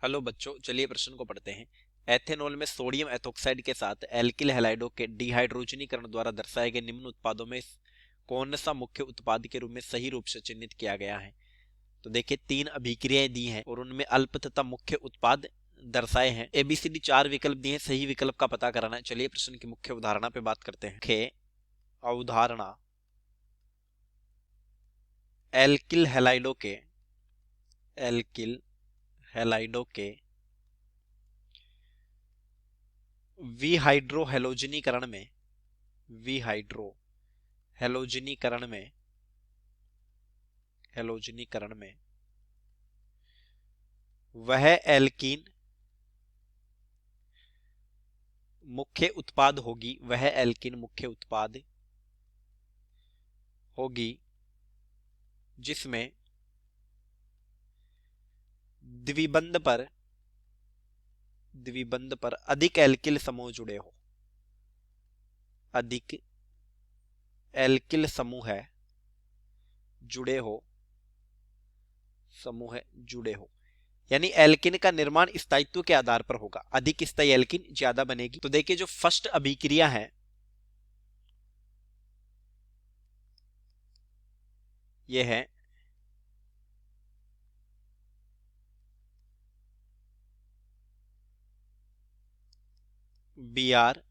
Hello बच्चों, चलिए प्रश्न को पढ़ते हैं। एथेनॉल में सोडियम एथोक्साइड के साथ एल्किल हैलाइडों के डिहाइड्रोजनीकरण द्वारा दर्शाए गए निम्न उत्पादों में कौन सा मुख्य उत्पाद के रूप में सही रूप से चिन्हित किया गया है। तो देखिए, तीन अभिक्रियाएं दी हैं और उनमें अल्प तथा मुख्य उत्पाद दर्शाए हैं। एबीसीडी चार विकल्प दिए हैं, सही विकल्प का पता कराना है। चलिए प्रश्न की मुख्य अवधारणा पे बात करते हैं। मुख्य अवधारणा, एल्किल हैलाइडों के विहाइड्रोहेलोजनीकरण में हेलोजनीकरण में वह एल्कीन मुख्य उत्पाद होगी जिसमें द्विबंध पर अधिक एल्किल समूह जुड़े हो। जुड़े हो यानी एल्किन का निर्माण स्थायित्व के आधार पर होगा। अधिक स्थायी एल्किन ज्यादा बनेगी। तो देखिए, जो फर्स्ट अभिक्रिया है यह है BrCH3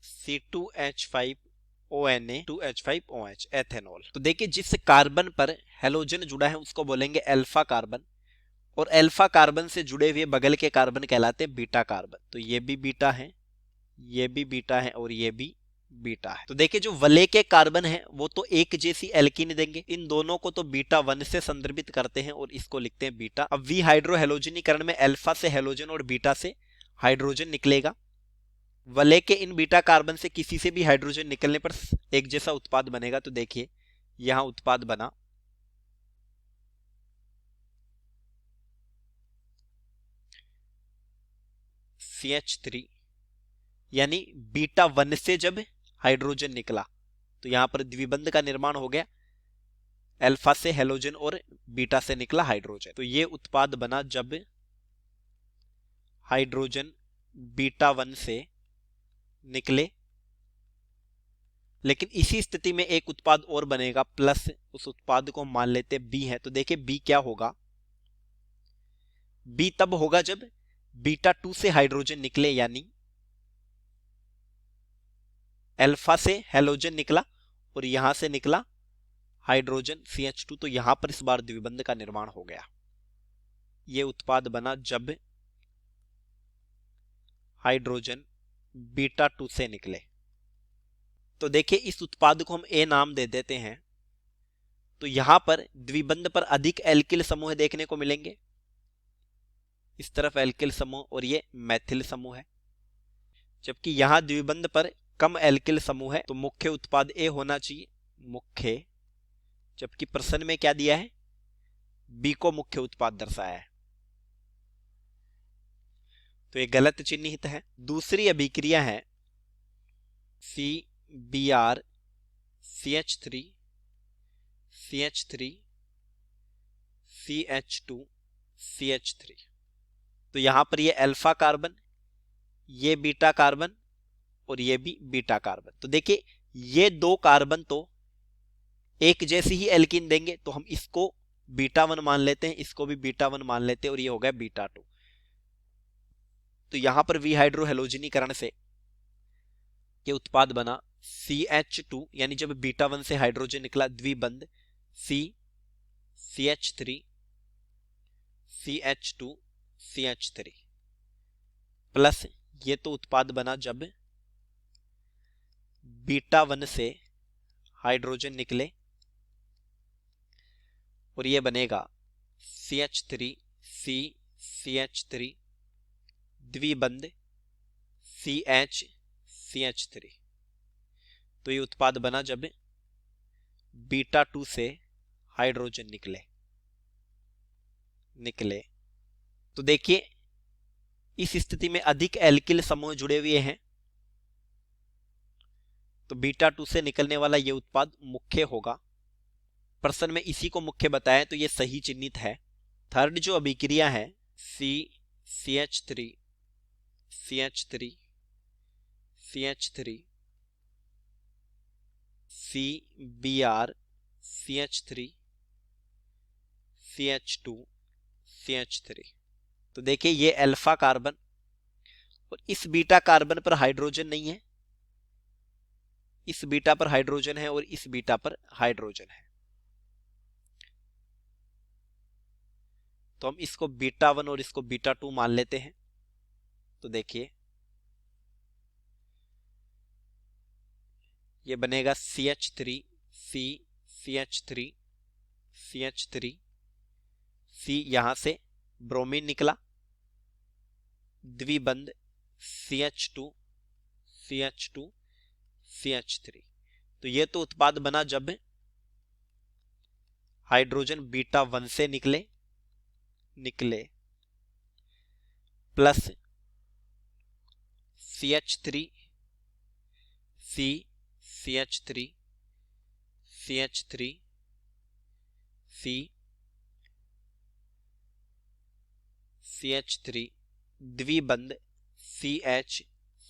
C2H5ONa2H5OH एथेनॉल। तो देखिए, जिस कार्बन पर हेलोजन जुड़ा है उसको बोलेंगे अल्फा कार्बन, और अल्फा कार्बन से जुड़े हुए बगल के कार्बन कहलाते हैं बीटा कार्बन। तो ये भी बीटा है, ये भी बीटा है और ये भी बीटा है। तो देखिए, जो वलय के कार्बन है वो तो एक जैसी एल्कीन देंगे। इन दोनों को तो बीटा 1 से संदर्भित करते हैं और इसको लिखते हैं बीटा। अब वी हाइड्रोहेलोजनीकरण में अल्फा से हेलोजन और बीटा से हाइड्रोजन निकलेगा। वलय के इन बीटा कार्बन से किसी से भी हाइड्रोजन निकलने पर एक जैसा उत्पाद बनेगा। तो देखिए, यहां उत्पाद बना CH3, यानी बीटा 1 से जब हाइड्रोजन निकला तो यहां पर द्विबंध का निर्माण हो गया। अल्फा से हेलोजन और बीटा से निकला हाइड्रोजन। तो ये उत्पाद बना जब हाइड्रोजन बीटा 1 से निकले। लेकिन इसी स्थिति में एक उत्पाद और बनेगा प्लस, उस उत्पाद को मान लेते बी है। तो देखिए, बी क्या होगा? बी तब होगा जब बीटा 2 से हाइड्रोजन निकले, यानी अल्फा से हेलोजन निकला और यहां से निकला हाइड्रोजन CH2। तो यहां पर इस बार द्विबंध का निर्माण हो गया। यह उत्पाद बना जब हाइड्रोजन बीटा 2 से निकले। तो देखिए, इस उत्पाद को हम ए नाम दे देते हैं। तो यहां पर द्विबंध पर अधिक एल्किल समूह देखने को मिलेंगे। इस तरफ एल्किल समूह और ये मैथिल समूह है, जबकि यहां द्विबंध पर कम एल्किल समूह है। तो मुख्य उत्पाद ए होना चाहिए, मुख्य, जबकि प्रश्न में क्या दिया है? बी को मुख्य उत्पाद दर्शाया है। तो ये गलत चिन्हित है। दूसरी अभिक्रिया है CBrCH3 CH2CH3। तो यहां पर ये अल्फा कार्बन, ये बीटा कार्बन और ये भी बीटा कार्बन। तो देखिए, ये दो कार्बन तो एक जैसी ही एल्कीन देंगे। तो हम इसको बीटा 1 मान लेते हैं, इसको भी बीटा 1 मान लेते हैं, और ये हो गया बीटा 2। तो यहां पर विहाइड्रोहेलोजनीकरण से ये उत्पाद बना CH2, यानी जब बीटा 1 से हाइड्रोजन निकला द्विबंध CH3 CH2 CH3 प्लस ये तो उत्पाद बना जब बीटा 1 से हाइड्रोजन निकले, और ये बनेगा CH3 CH3 द्विबंध CH3। तो ये उत्पाद बना जब बीटा 2 से हाइड्रोजन निकले। तो देखिए, इस स्थिति में अधिक एल्किल समूह जुड़े हुए हैं। तो बीटा 2 से निकलने वाला ये उत्पाद मुख्य होगा। प्रश्न में इसी को मुख्य बताया तो ये सही चिन्हित है। थर्ड जो अभिक्रिया है CH3 CH3 CH3 CBr CH3 CH2 CH3, तो देखिए ये अल्फा कार्बन और इस बीटा कार्बन पर हाइड्रोजन नहीं है, इस बीटा पर हाइड्रोजन है और इस बीटा पर हाइड्रोजन है। तो हम इसको बीटा 1 और इसको बीटा 2 मान लेते हैं। तो देखिए ये बनेगा CH3 C CH3 CH3 C, यहां से ब्रोमीन निकला, द्विबंध CH2 CH2 CH3। तो ये तो उत्पाद बना जब हाइड्रोजन बीटा 1 से निकले plus CH3 C CH3 CH3 C CH3 द्विबंध CH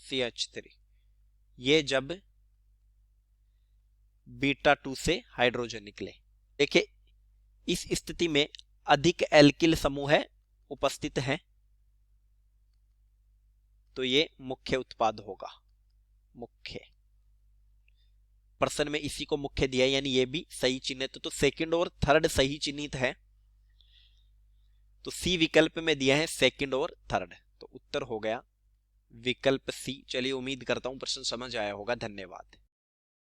CH3, ये जब बीटा 2 से हाइड्रोजन निकले। देखिए इस स्थिति में अधिक एल्किल समूह उपस्थित हैं, तो ये मुख्य उत्पाद होगा। मुख्य प्रश्न में इसी को मुख्य दिया, यानी ये भी सही चिन्हित। तो सेकंड और थर्ड सही चिन्हित है, तो सी विकल्प में दिया है सेकंड और थर्ड, तो उत्तर हो गया विकल्प सी। चलिए उम्मीद करता हूं प्रश्न समझ आया होगा। धन्यवाद।